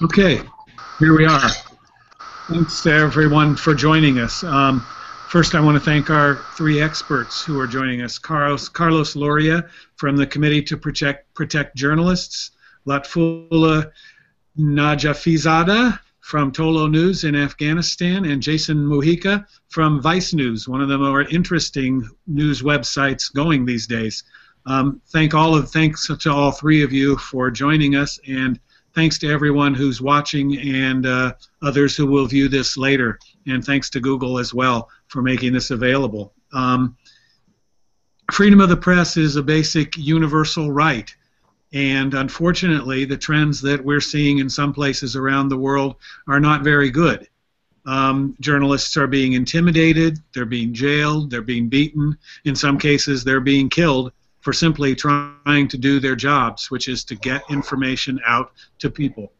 Okay, here we are. Thanks to everyone for joining us. First, I want to thank our three experts who are joining us. Carlos Loria from the Committee to Protect Journalists, Latfula Najafizada from Tolo News in Afghanistan, and Jason Mujica from Vice News, one of the more interesting news websites going these days. Thanks to all three of you for joining us, and thanks to everyone who's watching and others who will view this later. And thanks to Google as well for making this available. Freedom of the press is a basic universal right. And unfortunately, the trends that we're seeing in some places around the world are not very good. Journalists are being intimidated, they're being jailed, they're being beaten. In some cases, they're being killed for simply trying to do their jobs, which is to get information out to people.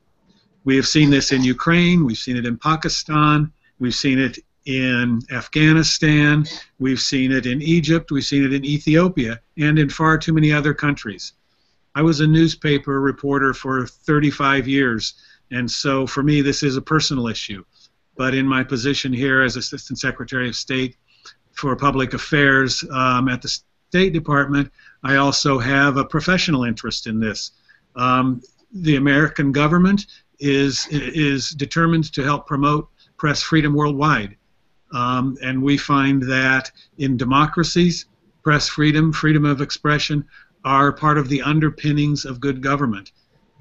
We have seen this in Ukraine, we've seen it in Pakistan, we've seen it in Afghanistan, we've seen it in Egypt, we've seen it in Ethiopia, and in far too many other countries. I was a newspaper reporter for 35 years, and so for me this is a personal issue. But in my position here as Assistant Secretary of State for Public Affairs at the State Department, I also have a professional interest in this. The American government is determined to help promote press freedom worldwide. And we find that in democracies, press freedom, freedom of expression are part of the underpinnings of good government.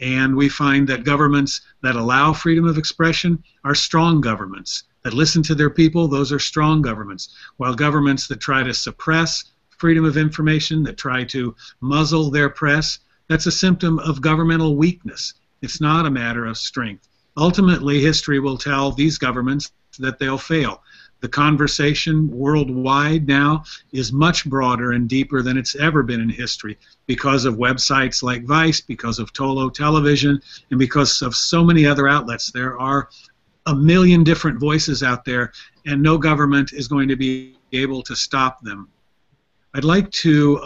And we find that governments that allow freedom of expression are strong governments. That listen to their people, those are strong governments. While governments that try to suppress freedom of information, that try to muzzle their press, that's a symptom of governmental weakness. It's not a matter of strength. Ultimately, history will tell these governments that they'll fail. The conversation worldwide now is much broader and deeper than it's ever been in history because of websites like Vice, because of Tolo Television, and because of so many other outlets. There are a million different voices out there, and no government is going to be able to stop them. I'd like to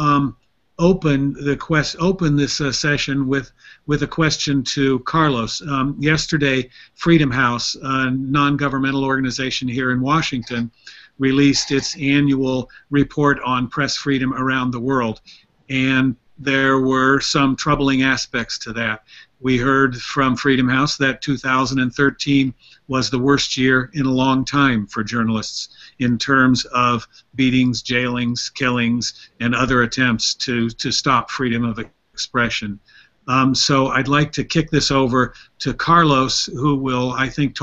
open this session with a question to Carlos. Yesterday, Freedom House, a non-governmental organization here in Washington, released its annual report on press freedom around the world, and there were some troubling aspects to that. We heard from Freedom House that 2013 was the worst year in a long time for journalists in terms of beatings, jailings, killings, and other attempts to stop freedom of expression. So I'd like to kick this over to Carlos, who will, I think,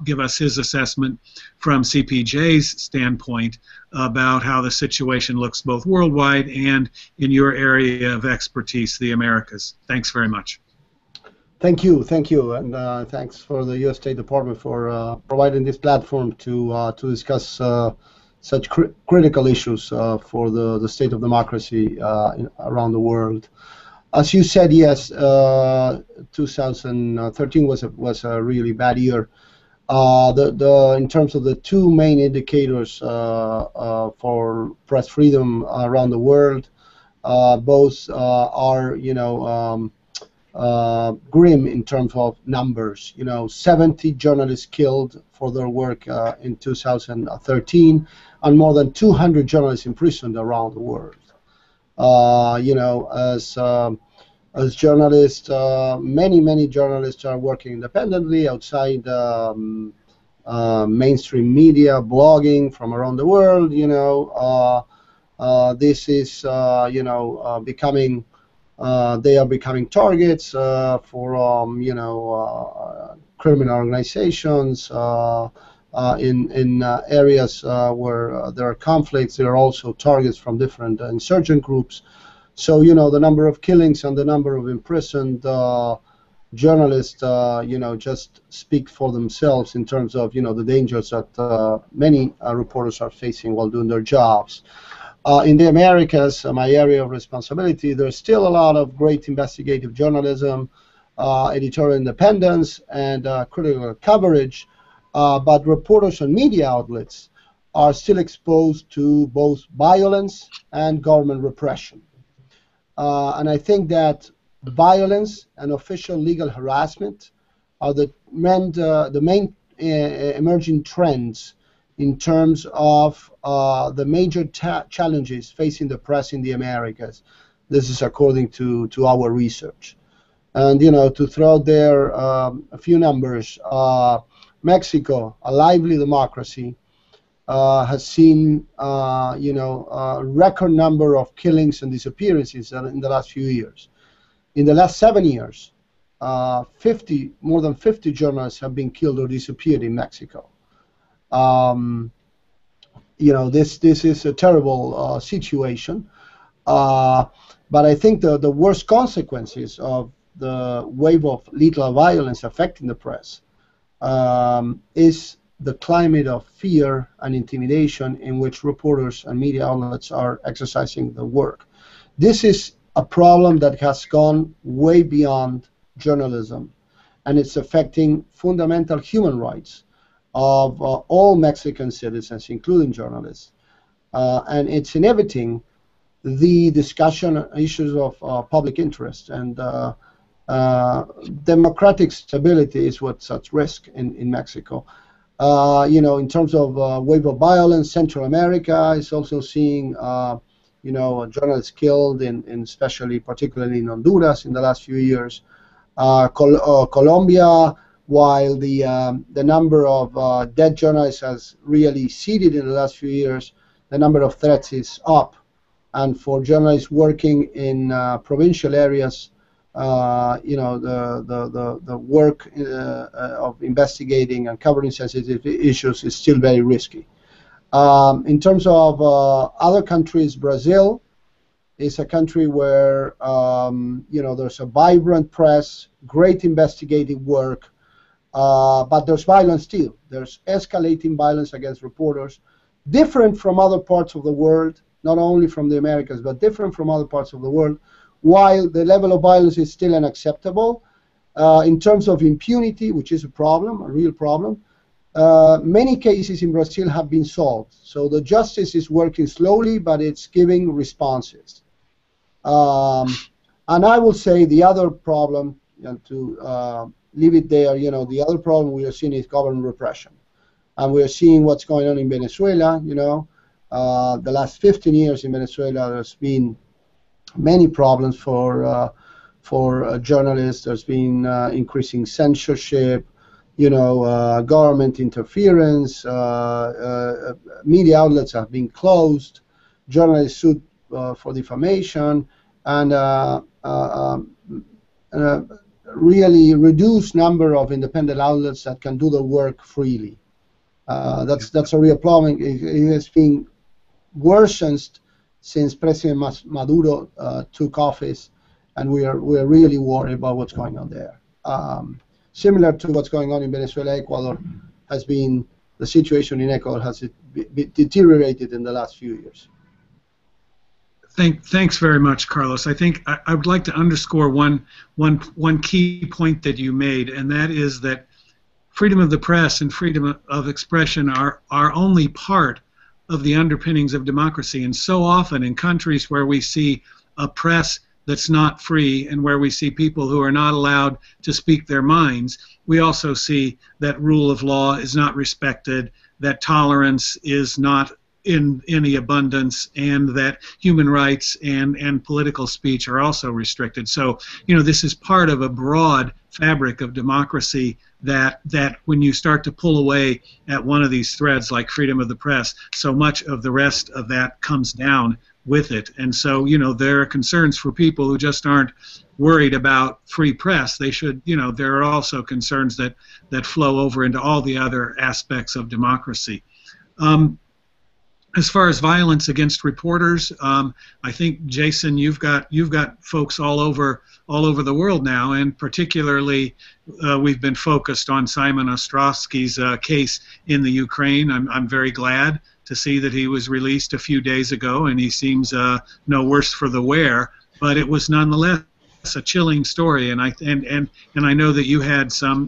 give us his assessment from CPJ's standpoint about how the situation looks both worldwide and in your area of expertise, the Americas. Thanks very much. Thank you, and thanks for the U.S. State Department for providing this platform to discuss such critical issues for the state of democracy around the world. As you said, yes, 2013 was a really bad year. In terms of the two main indicators for press freedom around the world, both are grim in terms of numbers. 70 journalists killed for their work in 2013, and more than 200 journalists imprisoned around the world. As journalists, many journalists are working independently outside mainstream media, blogging from around the world. This is becoming. They are becoming targets for criminal organizations in areas where there are conflicts. There are also targets from different insurgent groups. So the number of killings and the number of imprisoned journalists just speak for themselves in terms of the dangers that many reporters are facing while doing their jobs. In the Americas, my area of responsibility, there's still a lot of great investigative journalism, editorial independence, and critical coverage, but reporters and media outlets are still exposed to both violence and government repression. And I think that violence and official legal harassment are the main emerging trends in terms of the major challenges facing the press in the Americas. This is according to our research. And, to throw out there a few numbers, Mexico, a lively democracy, has seen, a record number of killings and disappearances in the last few years. In the last 7 years, more than 50 journalists have been killed or disappeared in Mexico. This is a terrible situation. But I think the worst consequences of the wave of lethal violence affecting the press is the climate of fear and intimidation in which reporters and media outlets are exercising their work. This is a problem that has gone way beyond journalism, and it's affecting fundamental human rights of all Mexican citizens, including journalists. And it's inhibiting the discussion on issues of public interest, and democratic stability is what's at risk in Mexico. In terms of wave of violence, Central America is also seeing, journalists killed, particularly in Honduras in the last few years. Colombia, while the number of dead journalists has really receded in the last few years, the number of threats is up. And for journalists working in provincial areas, the work of investigating and covering sensitive issues is still very risky. In terms of other countries, Brazil is a country where there's a vibrant press, great investigative work, but there's violence still. There's escalating violence against reporters, different from other parts of the world, not only from the Americas, but different from other parts of the world. While the level of violence is still unacceptable, in terms of impunity, which is a problem, a real problem, many cases in Brazil have been solved. So the justice is working slowly, but it's giving responses. And I will say the other problem, to leave it there, the other problem we are seeing is government repression. And we are seeing what's going on in Venezuela. The last 15 years in Venezuela, there's been many problems for journalists. There's been increasing censorship, government interference. Media outlets have been closed. Journalists sued for defamation, and really reduced number of independent outlets that can do their work freely. That's a real problem. It has been worsened since President Maduro took office, and we are really worried about what's going on there. Similar to what's going on in Venezuela, the situation in Ecuador has deteriorated in the last few years. Thanks very much, Carlos. I think I would like to underscore one key point that you made, and that is that freedom of the press and freedom of expression are only part of the underpinnings of democracy. And so often in countries where we see a press that's not free and where we see people who are not allowed to speak their minds, we also see that rule of law is not respected, that tolerance is not in any abundance, and that human rights and political speech are also restricted. So, this is part of a broad fabric of democracy that when you start to pull away at one of these threads like freedom of the press, so much of the rest of that comes down with it. And so, there are concerns for people who just aren't worried about free press. They should, there are also concerns that flow over into all the other aspects of democracy. As far as violence against reporters, I think, Jason, you've got folks all over the world now, and particularly we've been focused on Simon Ostrowski's case in the Ukraine. I'm very glad to see that he was released a few days ago, and he seems no worse for the wear. But it was nonetheless a chilling story, and I know that you had some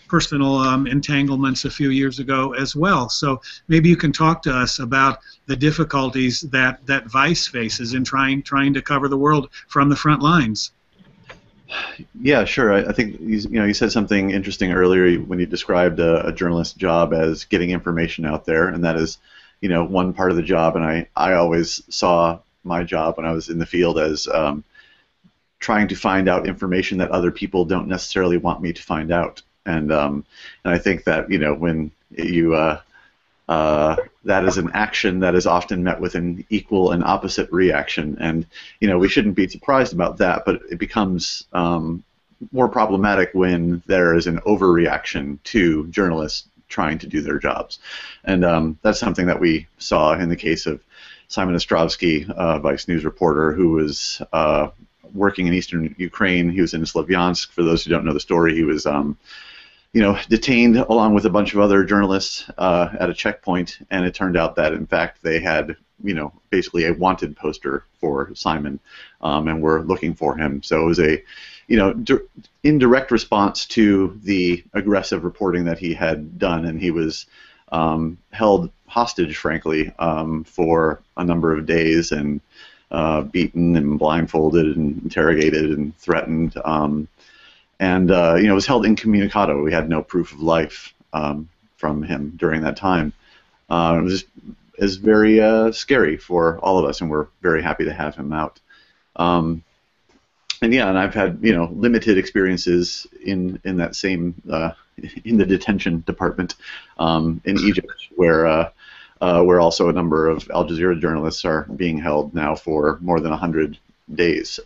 personal entanglements a few years ago as well. So maybe you can talk to us about the difficulties that Vice faces in trying to cover the world from the front lines. Yeah, sure. I think you said something interesting earlier when you described a journalist's job as getting information out there, and that is, one part of the job. And I always saw my job when I was in the field as trying to find out information that other people don't necessarily want me to find out. And I think that when you that is an action that is often met with an equal and opposite reaction, and we shouldn't be surprised about that. But it becomes more problematic when there is an overreaction to journalists trying to do their jobs, and that's something that we saw in the case of Simon Ostrovsky, Vice News reporter, who was working in eastern Ukraine. He was in Slavyansk. For those who don't know the story, he was detained along with a bunch of other journalists at a checkpoint, and it turned out that in fact they had, basically a wanted poster for Simon, and were looking for him. So it was a, indirect response to the aggressive reporting that he had done, and he was held hostage, frankly, for a number of days, and beaten and blindfolded and interrogated and threatened. And was held incommunicado. We had no proof of life from him during that time. It was very scary for all of us, and we're very happy to have him out. And I've had limited experiences in that same in the detention department in Egypt, where also a number of Al Jazeera journalists are being held now for more than 100 days.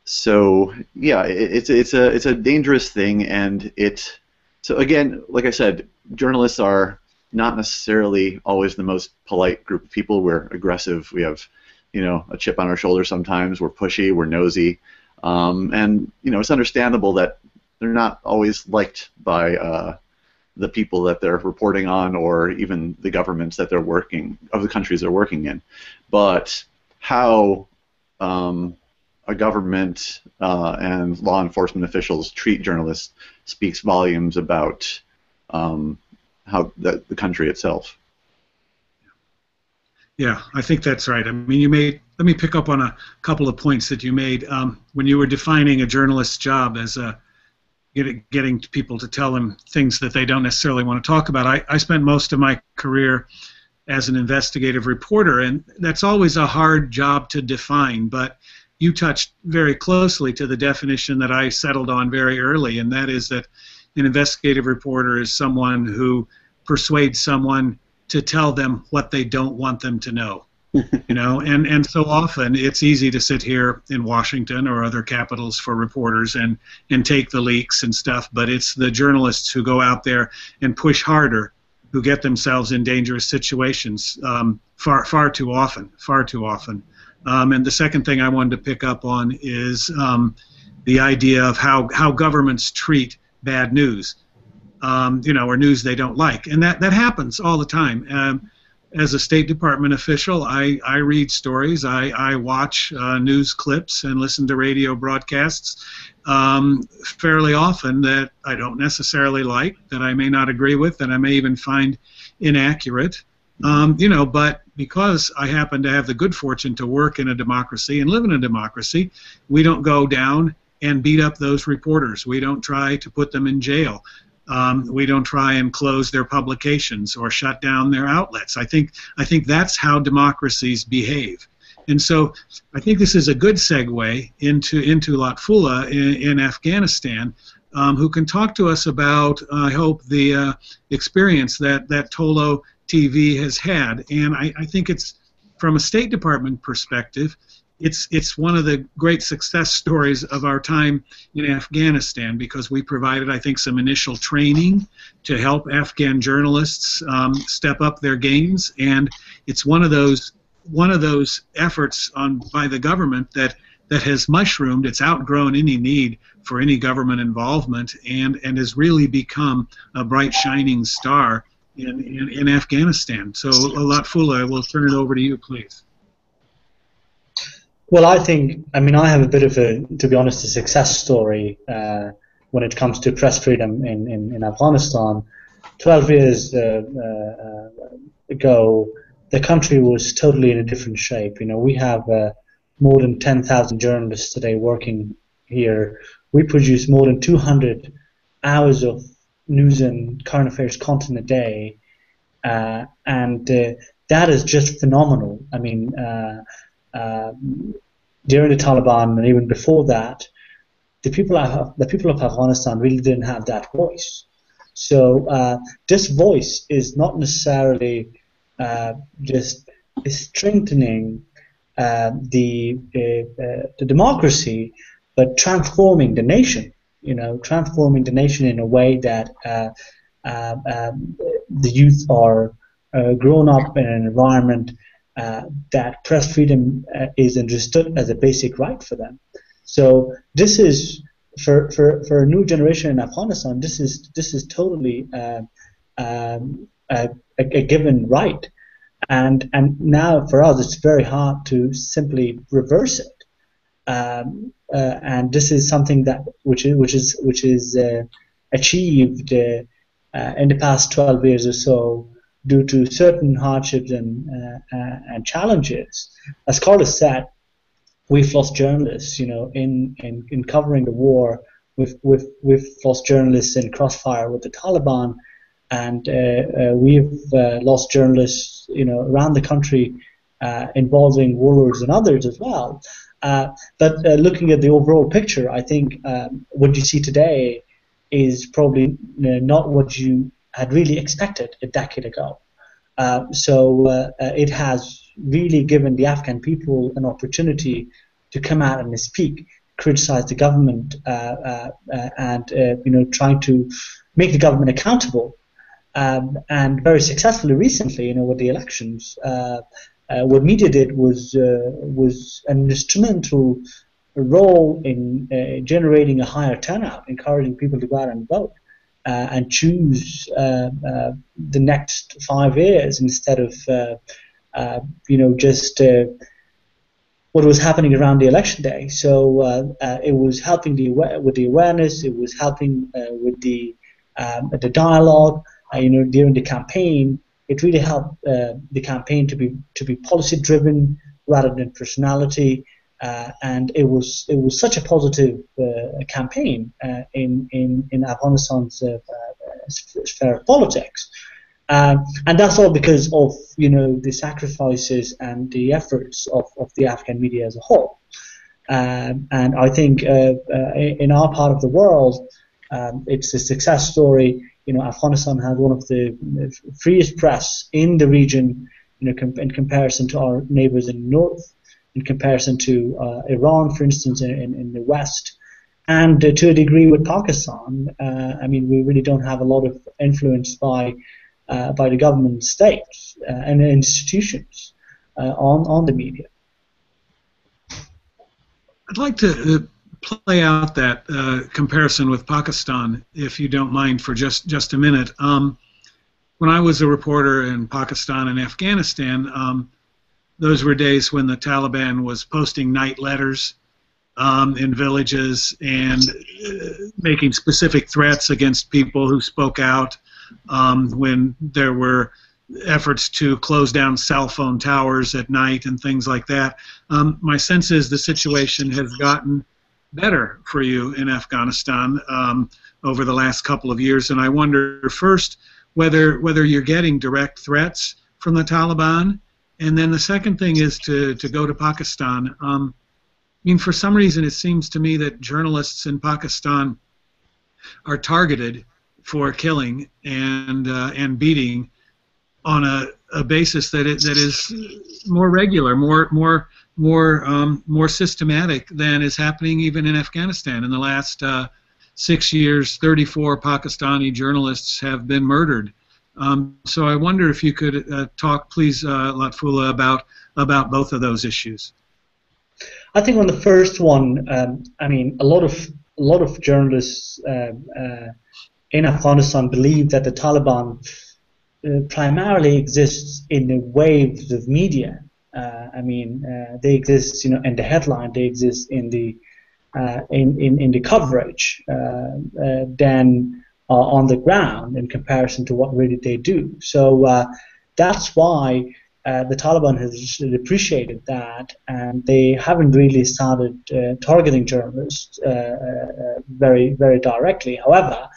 So yeah, it's a dangerous thing, and so again, like I said, journalists are not necessarily always the most polite group of people. We're aggressive. We have a chip on our shoulder sometimes. We're pushy. We're nosy, and it's understandable that they're not always liked by the people that they're reporting on, or even the governments that the countries they're working in. But how a government and law enforcement officials treat journalists speaks volumes about how the country itself. Yeah, I think that's right. I mean, let me pick up on a couple of points that you made. When you were defining a journalist's job as getting people to tell them things that they don't necessarily want to talk about, I spent most of my career as an investigative reporter, and that's always a hard job to define, but you touched very closely to the definition that I settled on very early, and that is that an investigative reporter is someone who persuades someone to tell them what they don't want them to know. And so often it's easy to sit here in Washington or other capitals for reporters and take the leaks and stuff, but it's the journalists who go out there and push harder who get themselves in dangerous situations far too often. And the second thing I wanted to pick up on is the idea of how governments treat bad news, or news they don't like. And that happens all the time. As a State Department official, I read stories, I watch news clips and listen to radio broadcasts fairly often that I don't necessarily like, that I may not agree with, that I may even find inaccurate. But because I happen to have the good fortune to work in a democracy and live in a democracy, we don't go down and beat up those reporters. We don't try to put them in jail. We don't try and close their publications or shut down their outlets. I think that's how democracies behave. And so I think this is a good segue into Lotfullah in Afghanistan, who can talk to us about, I hope, the experience that Tolo TV has had. And I think it's, from a State Department perspective, it's one of the great success stories of our time in Afghanistan, because we provided, I think, some initial training to help Afghan journalists step up their games, and it's one of those efforts by the government that has mushroomed. It's outgrown any need for any government involvement, and has really become a bright shining star in Afghanistan. So, Lotfullah, I will turn it over to you, please. Well, I have a bit of to be honest, a success story when it comes to press freedom in Afghanistan. 12 years ago, the country was totally in a different shape. We have more than 10,000 journalists today working, here, we produce more than 200 hours of news and current affairs content a day, and that is just phenomenal. I mean, during the Taliban and even before that, the people of Afghanistan really didn't have that voice. So this voice is not necessarily just strengthening the democracy, but transforming the nation. Transforming the nation in a way that the youth are grown up in an environment that press freedom is understood as a basic right for them. So this is for a new generation in Afghanistan. This is totally a given right, and now for us it's very hard to simply reverse it. And this is something that which is achieved in the past 12 years or so due to certain hardships and challenges. As Carlos said, we've lost journalists. In covering the war, we've lost journalists in crossfire with the Taliban, and we've lost journalists around the country involving warlords and others as well. But looking at the overall picture, I think what you see today is probably not what you had really expected a decade ago. So it has really given the Afghan people an opportunity to come out and speak, criticize the government, and trying to make the government accountable. And very successfully recently, with the elections. What media did was an instrumental role in generating a higher turnout, encouraging people to go out and vote and choose the next 5 years instead of just what was happening around the election day. So it was helping with the awareness. It was helping with the dialogue. During the campaign. It really helped the campaign to be policy driven rather than personality, and it was such a positive campaign in Afghanistan's sphere of politics, and that's all because of the sacrifices and the efforts of the Afghan media as a whole, and I think in our part of the world it's a success story. Afghanistan has one of the freest press in the region, in comparison to our neighbors in the north, in comparison to Iran, for instance, in the west, and to a degree with Pakistan. We really don't have a lot of influence by the government, states, and institutions on the media. I'd like to play out that comparison with Pakistan, if you don't mind, for just a minute. When I was a reporter in Pakistan and Afghanistan, those were days when the Taliban was posting night letters in villages and making specific threats against people who spoke out, when there were efforts to close down cell phone towers at night and things like that. My sense is the situation has gotten better for you in Afghanistan over the last couple of years, and I wonder first whether you're getting direct threats from the Taliban, and then the second thing is to go to Pakistan. For some reason it seems to me that journalists in Pakistan are targeted for killing and beating on a basis that is more regular, more systematic than is happening even in Afghanistan. In the last 6 years, 34 Pakistani journalists have been murdered. So I wonder if you could talk, please, Lutfullah, about both of those issues. I think on the first one, a lot of journalists in Afghanistan believe that the Taliban primarily exists in the waves of media. They exist, in the headline. They exist in the coverage. Then on the ground, in comparison to what really they do. So that's why the Taliban has appreciated that, and they haven't really started targeting journalists very, very directly. However,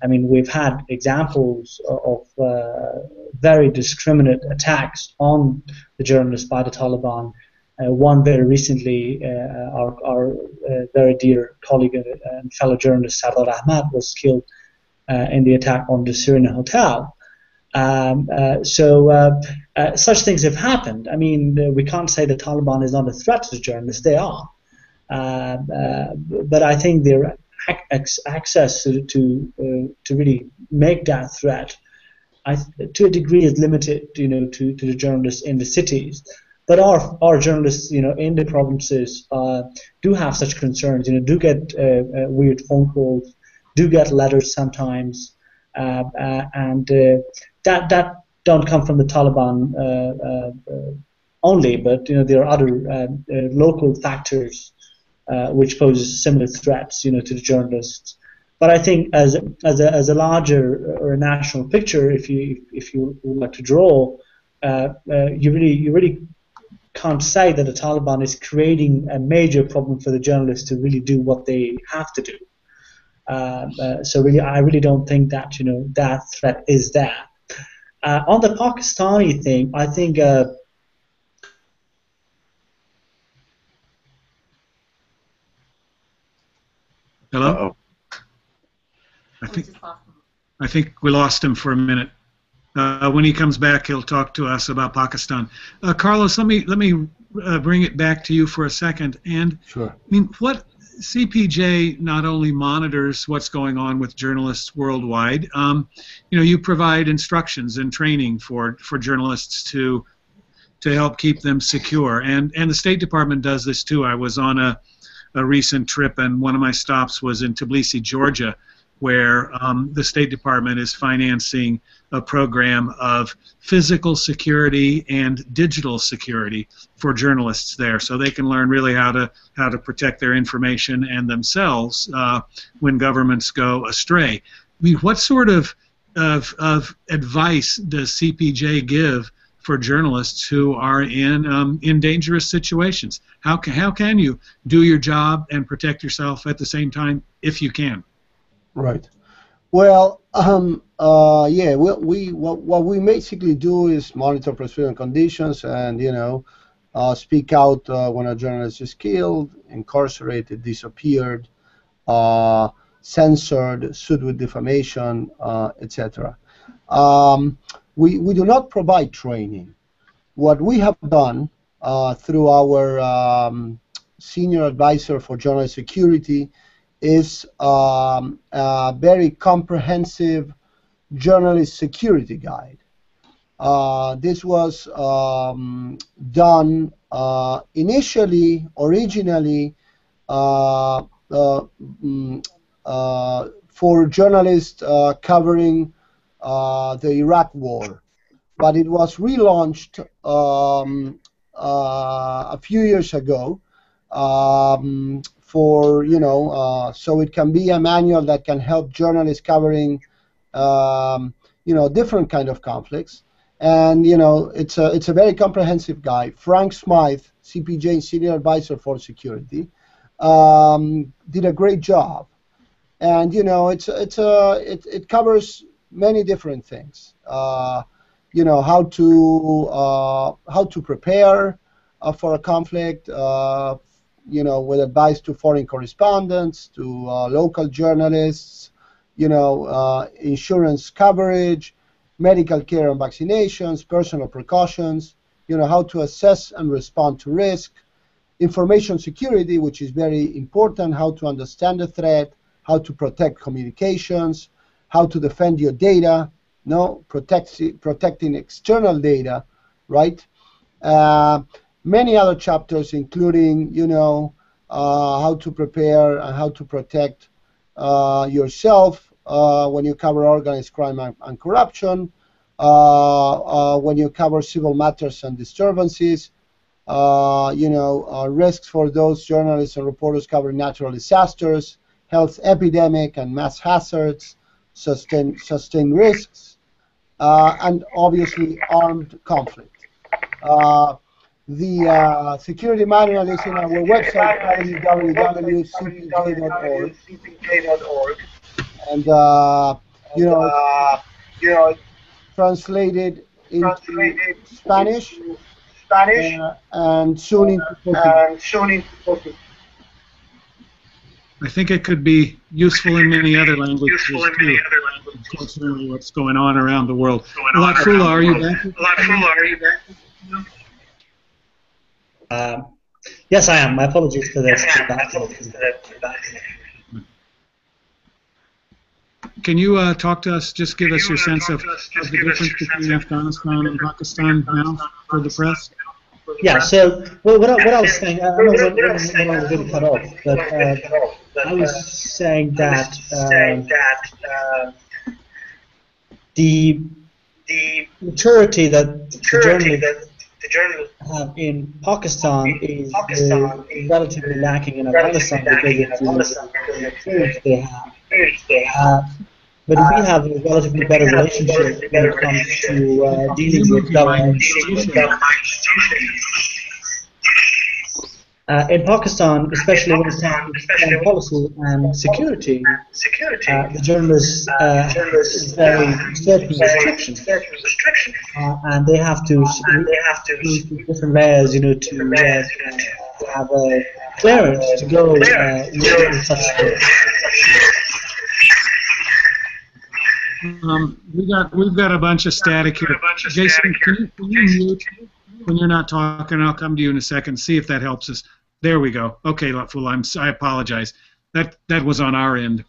I mean, we've had examples of very discriminate attacks on the journalists by the Taliban. One very recently, our very dear colleague and fellow journalist Sardar Ahmad was killed in the attack on the Serena Hotel. So such things have happened. I mean, we can't say the Taliban is not a threat to journalists. They are. But I think their access to really make that threat, to a degree, is limited, to the journalists in the cities. But our journalists, in the provinces, do have such concerns. Do get weird phone calls, do get letters sometimes, and that don't come from the Taliban only, but there are other local factors which pose similar threats, to the journalists. But I think as a larger or a national picture, if you would like to draw, you really can't say that the Taliban is creating a major problem for the journalists to really do what they have to do. So really, I really don't think that that threat is there. On the Pakistani thing, I think. Hello? Uh-oh. I think we lost him for a minute. When he comes back, he'll talk to us about Pakistan. Carlos, let me bring it back to you for a second. And Sure. I mean, what CPJ not only monitors what's going on with journalists worldwide. You provide instructions and training for journalists to help keep them secure. And the State Department does this too. I was on a recent trip, and one of my stops was in Tbilisi, Georgia, where the State Department is financing a program of physical security and digital security for journalists there, so they can learn really how to protect their information and themselves when governments go astray. I mean, what sort of advice does CPJ give for journalists who are in dangerous situations? How can you do your job and protect yourself at the same time, if you can? Right. Well, yeah. What we basically do is monitor prison conditions and speak out when a journalist is killed, incarcerated, disappeared, censored, sued with defamation, etc. We do not provide training. What we have done through our senior advisor for journalist security is a very comprehensive journalist security guide. This was done originally for journalists covering the Iraq War, but it was relaunched a few years ago for so it can be a manual that can help journalists covering different kind of conflicts, and it's a very comprehensive guide. Frank Smythe, CPJ Senior Advisor for Security, did a great job, and it covers many different things. How to prepare for a conflict. With advice to foreign correspondents, to local journalists, insurance coverage, medical care and vaccinations, personal precautions, how to assess and respond to risk, information security, which is very important, how to understand the threat, how to protect communications, how to defend your data, protecting external data, right? Many other chapters, including, how to prepare and how to protect yourself when you cover organized crime and corruption, when you cover civil matters and disturbances, risks for those journalists and reporters covering natural disasters, health epidemic and mass hazards, sustained risks, and obviously armed conflict. The security manual is in our website, www.cpj.org, and it's translated into Spanish, and soon into Portuguese. I think it could be useful in many other languages too. Unfortunately, what's going on around the world. Latfula, are you back? Yes, I am. My apologies for this. Can you talk to us, just give us your sense of the difference between Afghanistan and Pakistan now for the press? Yeah, so what I was saying, I don't know when I was going to cut off, but I was saying that the maturity that the journalists have in Pakistan is relatively lacking in Afghanistan because of the experience they have. But we have a relatively better relationship when it comes to dealing with government institutions. In Pakistan, especially when it comes to foreign policy and security, the journalists have very certain restrictions, and they have to go through different layers, to have a clearance to go with such. We've got a bunch of static here. Jason, can you mute when you're not talking? I'll come to you in a second. See if that helps us. There we go. Okay, Latfula, I apologize. That was on our end.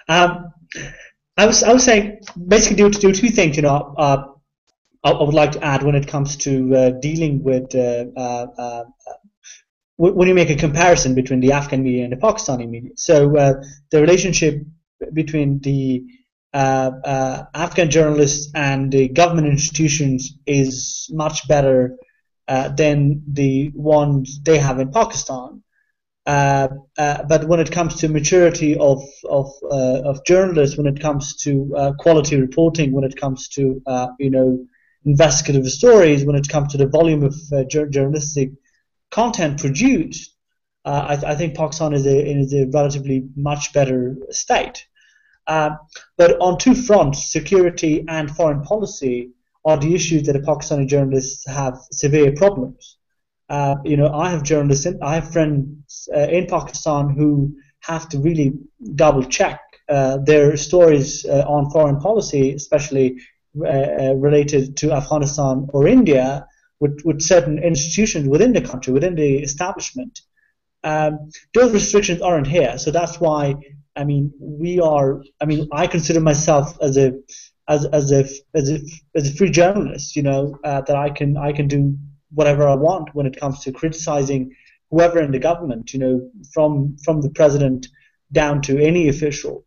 I was saying basically do two things. I would like to add when it comes to dealing with when you make a comparison between the Afghan media and the Pakistani media. So the relationship between the Afghan journalists and the government institutions is much better than the ones they have in Pakistan. But when it comes to maturity of journalists, when it comes to quality reporting, when it comes to investigative stories, when it comes to the volume of journalistic content produced, I think Pakistan is a relatively much better state. But on two fronts, security and foreign policy, are the issues that the Pakistani journalists have severe problems. I have friends in Pakistan who have to really double check their stories on foreign policy, especially related to Afghanistan or India, with certain institutions within the country, within the establishment. Those restrictions aren't here, so that's why. I consider myself as a free journalist. That I can do whatever I want when it comes to criticizing whoever in the government. From the president down to any official,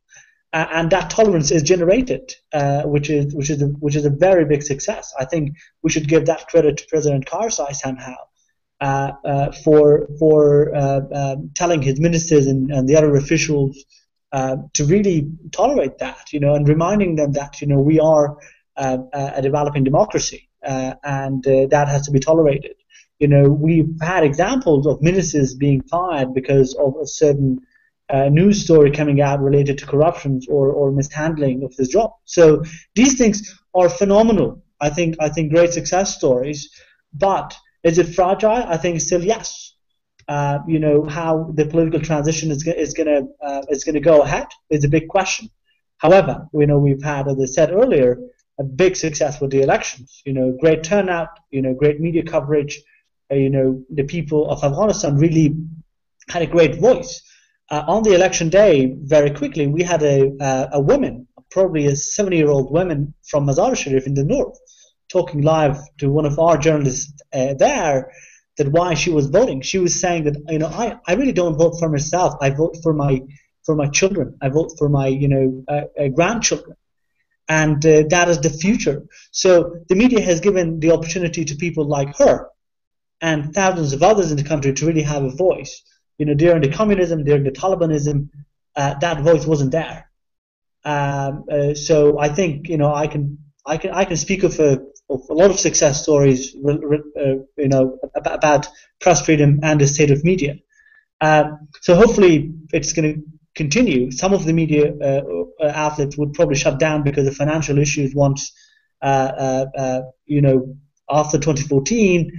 and that tolerance is generated, which is a very big success. I think we should give that credit to President Karzai somehow. For telling his ministers and the other officials to really tolerate that, and reminding them that we are a developing democracy, and that has to be tolerated. We've had examples of ministers being fired because of a certain news story coming out related to corruptions or mishandling of his job. So these things are phenomenal. I think great success stories, but is it fragile? I think still yes. How the political transition is going to go ahead is a big question. However, we've had, as I said earlier, a big success with the elections. Great turnout. Great media coverage. The people of Afghanistan really had a great voice. On the election day, very quickly, we had a woman, probably a 70-year-old woman from Mazar Sharif in the north, talking live to one of our journalists there. That why she was voting. She was saying that I really don't vote for myself. I vote for my children. I vote for my grandchildren, and that is the future. So the media has given the opportunity to people like her and thousands of others in the country to really have a voice. During the communism, during the Talibanism, that voice wasn't there. So I think I can speak of a lot of success stories, about press freedom and the state of media. So hopefully it's going to continue. Some of the media outlets would probably shut down because of financial issues once, after 2014.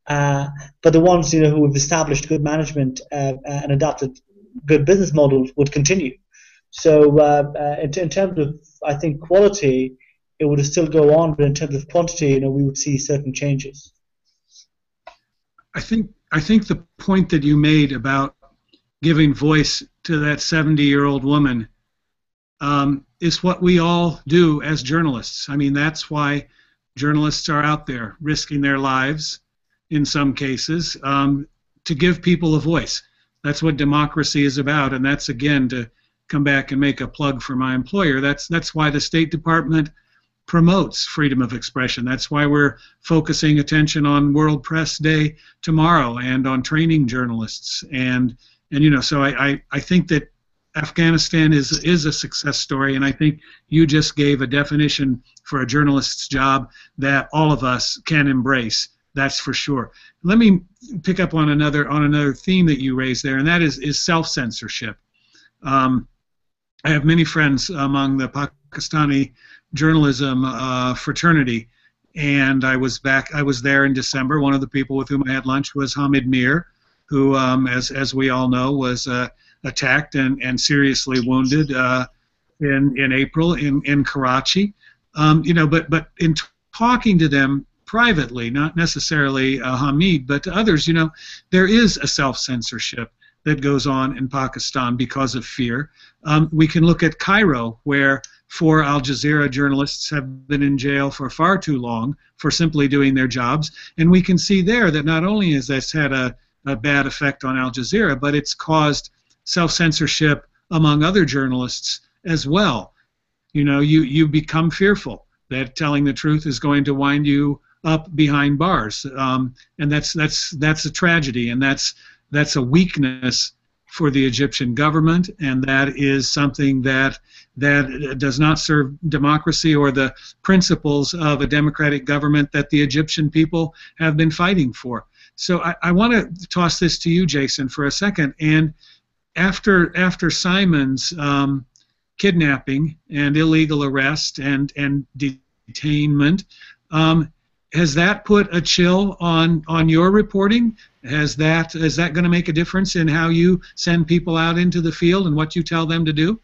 But the ones who have established good management and adopted good business models would continue. So in terms of, I think, quality, it would still go on, but in terms of quantity, we would see certain changes. I think the point that you made about giving voice to that 70-year-old woman is what we all do as journalists. I mean, that's why journalists are out there risking their lives in some cases to give people a voice. That's what democracy is about, and that's, again, to come back and make a plug for my employer. That's why the State Department promotes freedom of expression. That's why we're focusing attention on World Press Day tomorrow and on training journalists. And so I think that Afghanistan is a success story, and I think you just gave a definition for a journalist's job that all of us can embrace. That's for sure. Let me pick up on another theme that you raised there, and that is self-censorship. I have many friends among the Pakistani journalism fraternity, and I was there in December. One of the people with whom I had lunch was Hamid Mir, who, as we all know, was attacked and seriously wounded in April in Karachi. But in talking to them privately, not necessarily Hamid, but to others, there is a self-censorship that goes on in Pakistan because of fear. We can look at Cairo, where 4 Al Jazeera journalists have been in jail for far too long for simply doing their jobs, and we can see there that not only has this had a bad effect on Al Jazeera, but it's caused self-censorship among other journalists as well. You become fearful that telling the truth is going to wind you up behind bars, and that's a tragedy, and that's a weakness for the Egyptian government, and that is something that does not serve democracy or the principles of a democratic government that the Egyptian people have been fighting for. So I want to toss this to you, Jason, for a second. And after Simon's kidnapping and illegal arrest and detainment, has that put a chill on your reporting? Is that going to make a difference in how you send people out into the field and what you tell them to do?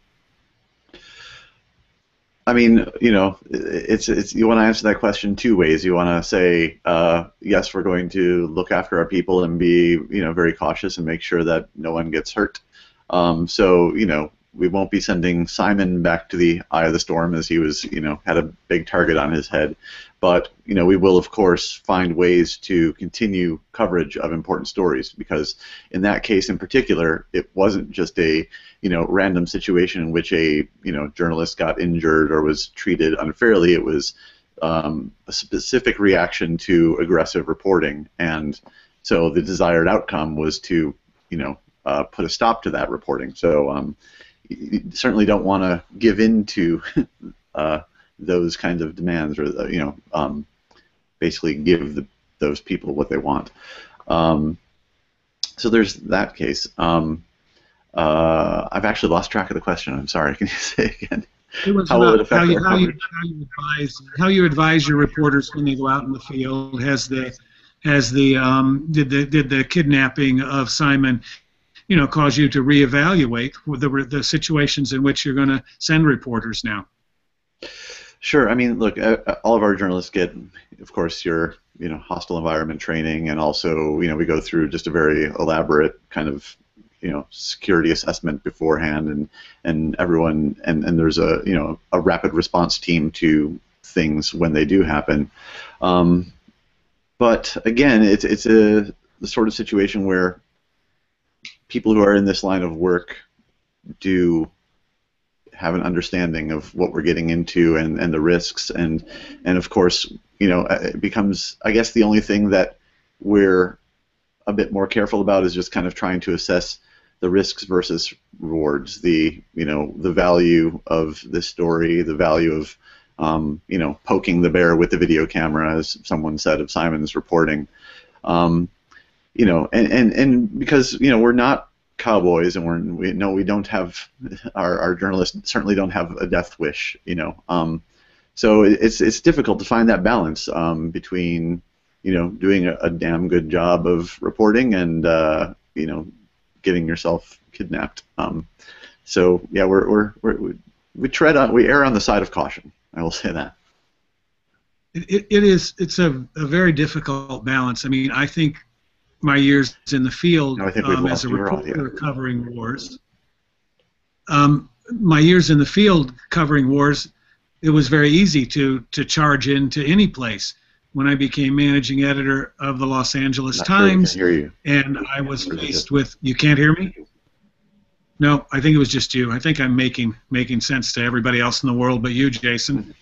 I mean, it's you want to answer that question 2 ways. You want to say, yes, we're going to look after our people and be, very cautious and make sure that no one gets hurt. So, we won't be sending Simon back to the eye of the storm as he was, had a big target on his head. But, we will, of course, find ways to continue coverage of important stories, because in that case in particular, it wasn't just a, random situation in which a, journalist got injured or was treated unfairly. It was a specific reaction to aggressive reporting. And so the desired outcome was to, put a stop to that reporting. So you certainly don't want to give in to those kinds of demands, or basically give those people what they want. So there's that case. I've actually lost track of the question. I'm sorry. Can you say it again? It was how will it affect how you advise your reporters when they go out in the field. Did the kidnapping of Simon, cause you to reevaluate the situations in which you're going to send reporters now? Sure. I mean, look, all of our journalists get, of course, your hostile environment training, and also we go through just a very elaborate kind of security assessment beforehand, and everyone and there's a a rapid response team to things when they do happen. But again, it's the sort of situation where people who are in this line of work do have an understanding of what we're getting into and the risks, and of course it becomes, I guess, the only thing that we're a bit more careful about is just kind of trying to assess the risks versus rewards, the value of this story, the value of poking the bear with the video camera, as someone said of Simon's reporting. And because we're not cowboys, and we don't have our journalists certainly don't have a death wish. So it's difficult to find that balance between doing a damn good job of reporting and getting yourself kidnapped. So yeah, we err on the side of caution. I will say that. It's a very difficult balance. I mean, I think my years in the field as a reporter covering wars, my years in the field covering wars, it was very easy to charge into any place. When I became managing editor of the Los Angeles Times, and I was faced with, you can't hear me? No, I think it was just you. I think I'm making sense to everybody else in the world but you, Jason.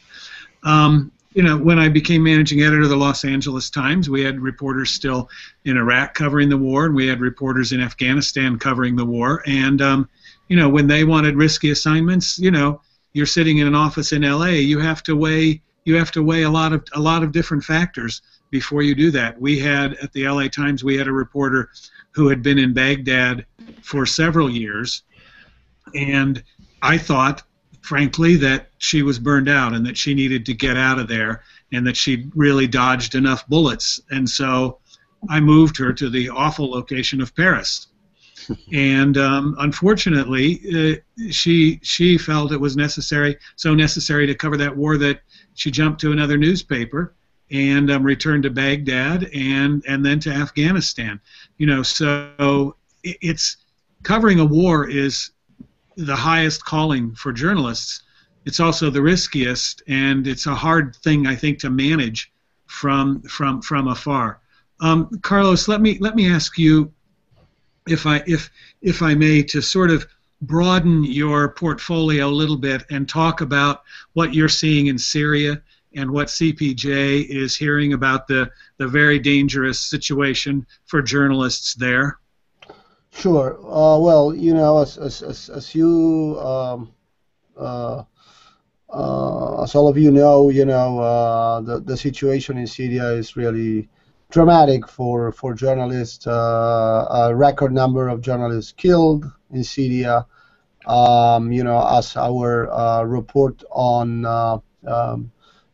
When I became managing editor of the Los Angeles Times, we had reporters still in Iraq covering the war, and we had reporters in Afghanistan covering the war. And when they wanted risky assignments, you're sitting in an office in L.A. You have to weigh a lot of different factors before you do that. We had at the L.A. Times, we had a reporter who had been in Baghdad for several years, and I thought, frankly, that she was burned out and that she needed to get out of there and that she'd really dodged enough bullets. And so I moved her to the awful location of Paris. And unfortunately, she felt it was so necessary to cover that war that she jumped to another newspaper and returned to Baghdad and then to Afghanistan. So it's covering a war is the highest calling for journalists. It's also the riskiest, and it's a hard thing, I think, to manage from afar. Carlos, let me ask you, if I may, to sort of broaden your portfolio a little bit and talk about what you're seeing in Syria and what CPJ is hearing about the very dangerous situation for journalists there. Sure. Well, as you, as all of you know, the situation in Syria is really dramatic for journalists. A record number of journalists killed in Syria. As our report on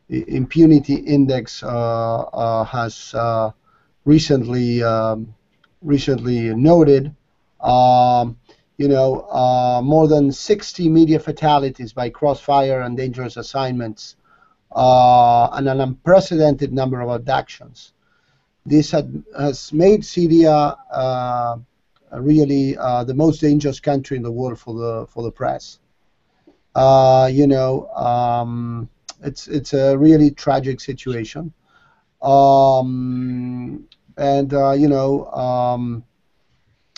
the impunity index has recently noted. More than 60 media fatalities by crossfire and dangerous assignments, and an unprecedented number of abductions. This has made Syria really the most dangerous country in the world for the press. It's a really tragic situation,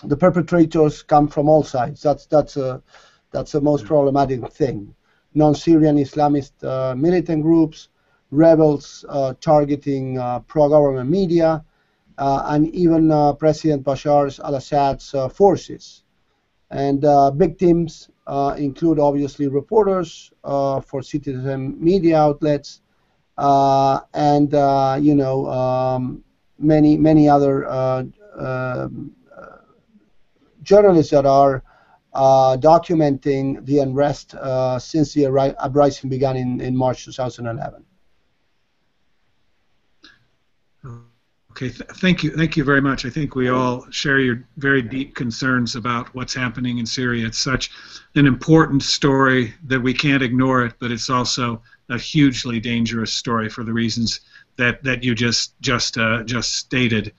the perpetrators come from all sides. That's the most problematic thing. Non-Syrian Islamist militant groups, rebels targeting pro-government media, and even President Bashar al-Assad's forces. And victims include obviously reporters for citizen media outlets, and many other journalists that are documenting the unrest since the uprising began in March 2011. Okay, thank you very much. I think we all share your very deep concerns about what's happening in Syria. It's such an important story that we can't ignore it, but it's also a hugely dangerous story for the reasons that you just stated.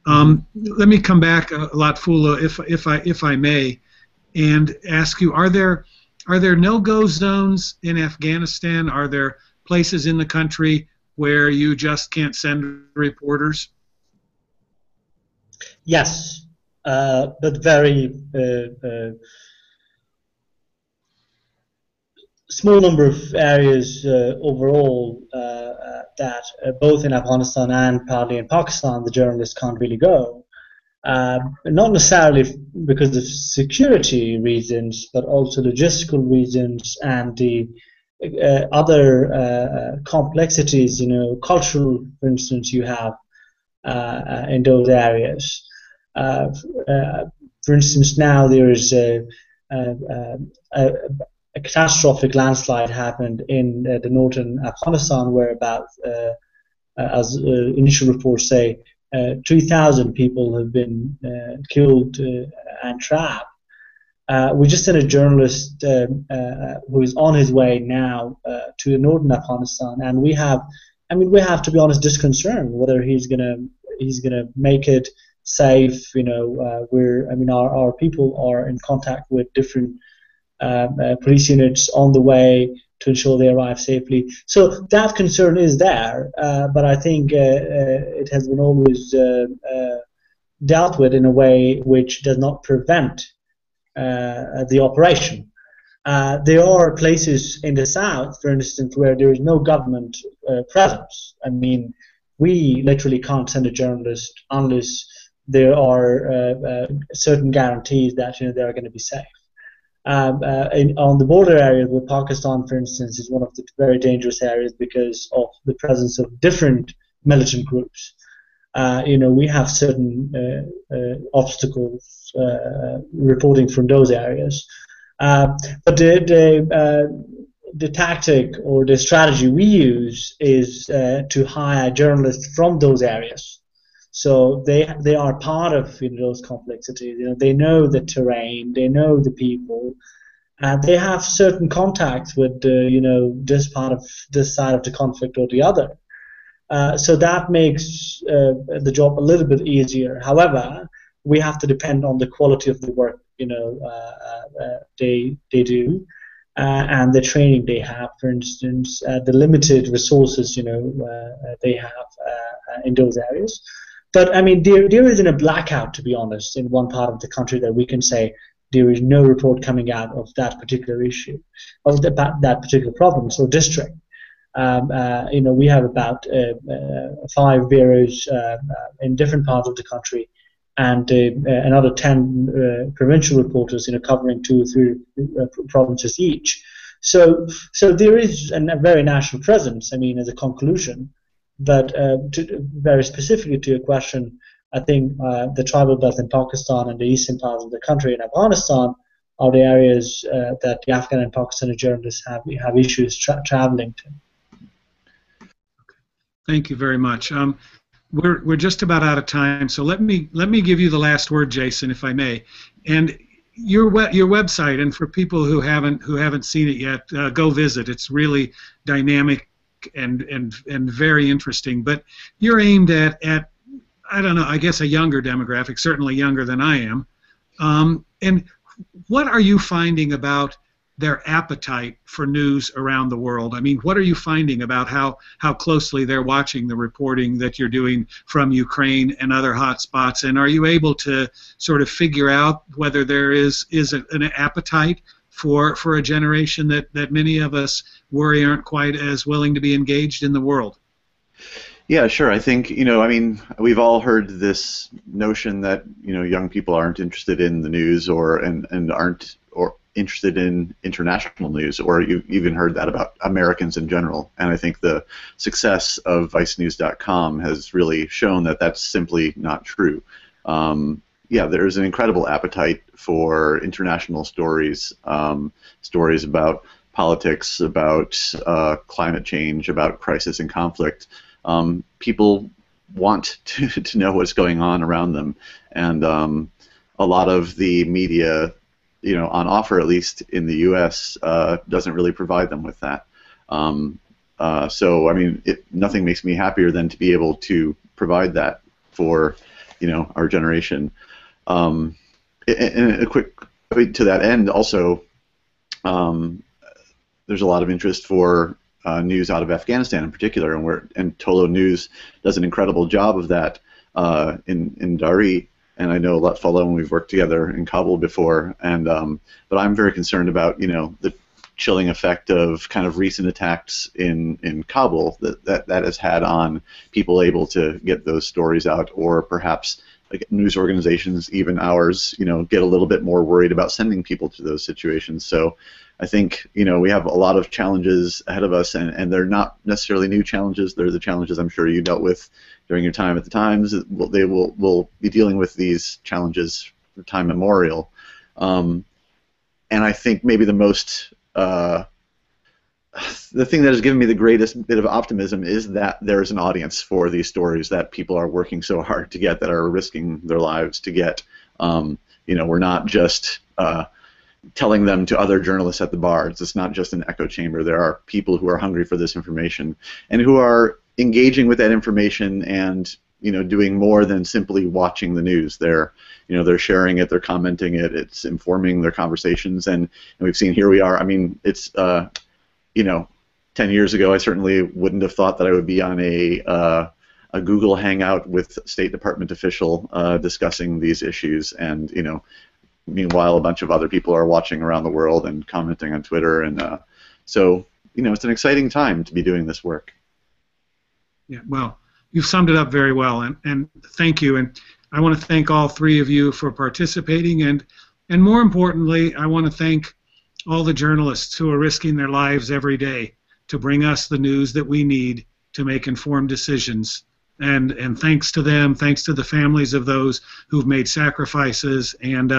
Let me come back, Lotfullah, if I may, and ask you: Are there no-go zones in Afghanistan? Are there places in the country where you just can't send reporters? Yes, but very small number of areas overall that both in Afghanistan and partly in Pakistan the journalists can't really go. Not necessarily because of security reasons, but also logistical reasons and the other complexities, cultural, for instance, you have in those areas. For instance, now there is a catastrophic landslide happened in the northern Afghanistan, where about, as initial reports say, 3,000 people have been killed and trapped. We just sent a journalist who is on his way now to northern Afghanistan, and we have to be honest, disconcerted whether he's gonna make it safe. Our people are in contact with different police units on the way to ensure they arrive safely. So that concern is there, but I think it has been always dealt with in a way which does not prevent the operation. There are places in the south, for instance, where there is no government presence. I mean, we literally can't send a journalist unless there are certain guarantees that they are going to be safe. On the border areas with Pakistan, for instance, is one of the very dangerous areas because of the presence of different militant groups. We have certain obstacles reporting from those areas. But the tactic or the strategy we use is to hire journalists from those areas. So they are part of those complexities. They know the terrain, they know the people, and they have certain contacts with this side of the conflict or the other. So that makes the job a little bit easier. However, we have to depend on the quality of the work they do and the training they have. For instance, the limited resources they have in those areas. But I mean, there isn't a blackout, to be honest, in one part of the country that we can say there is no report coming out of that particular issue, of that particular province or district. We have about 5 bureaus in different parts of the country, and another 10 provincial reporters, covering 2 or 3 provinces each. So there is a very national presence. I mean, as a conclusion. But very specifically to your question, I think the tribal belt in Pakistan and the eastern parts of the country in Afghanistan are the areas that the Afghan and Pakistani journalists have issues traveling to. Thank you very much. We're just about out of time, so let me give you the last word, Jason, if I may. And your website, and for people who haven't seen it yet, go visit. It's really dynamic and very interesting. But you're aimed at I don't know, I guess a younger demographic, certainly younger than I am. And what are you finding about their appetite for news around the world? I mean, what are you finding about how closely they're watching the reporting that you're doing from Ukraine and other hot spots? And are you able to sort of figure out whether there is an appetite for a generation that many of us worry aren't quite as willing to be engaged in the world? Yeah, sure. I think, we've all heard this notion that, young people aren't interested in the news and aren't interested in international news, or you've even heard that about Americans in general. And I think the success of ViceNews.com has really shown that that's simply not true. Yeah, there's an incredible appetite for international stories, stories about politics, about climate change, about crisis and conflict. People want to know what's going on around them, and a lot of the media, on offer, at least in the U.S., doesn't really provide them with that. So, I mean, nothing makes me happier than to be able to provide that for, our generation. And a quick to that end, also, there's a lot of interest for news out of Afghanistan in particular, and Tolo News does an incredible job of that in Dari. And I know Lutfullah, and we've worked together in Kabul before. And but I'm very concerned about the chilling effect of kind of recent attacks in Kabul that has had on people able to get those stories out, or perhaps like news organizations, even ours, get a little bit more worried about sending people to those situations. So I think, you know, we have a lot of challenges ahead of us, and they're not necessarily new challenges. They're the challenges I'm sure you dealt with during your time at the Times. They will be dealing with these challenges for time immemorial. And I think maybe the most the thing that has given me the greatest bit of optimism is that there's an audience for these stories that people are working so hard to get, that are risking their lives to get. You know, we're not just telling them to other journalists at the bars. It's not just an echo chamber. There are people who are hungry for this information and who are engaging with that information and, you know, doing more than simply watching the news. They're, you know, they're sharing it, they're commenting it, it's informing their conversations, and we've seen, here we are. I mean, it's you know, 10 years ago, I certainly wouldn't have thought that I would be on a Google Hangout with State Department official discussing these issues, and, you know, meanwhile, a bunch of other people are watching around the world and commenting on Twitter, and so, you know, it's an exciting time to be doing this work. Yeah, well, you've summed it up very well, and thank you. And I want to thank all three of you for participating, and more importantly, I want to thank all the journalists who are risking their lives every day to bring us the news that we need to make informed decisions. And thanks to them, thanks to the families of those who've made sacrifices, and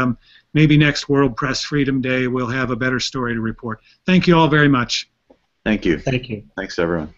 maybe next World Press Freedom Day we'll have a better story to report. Thank you all very much. Thank you. Thank you. Thanks, everyone.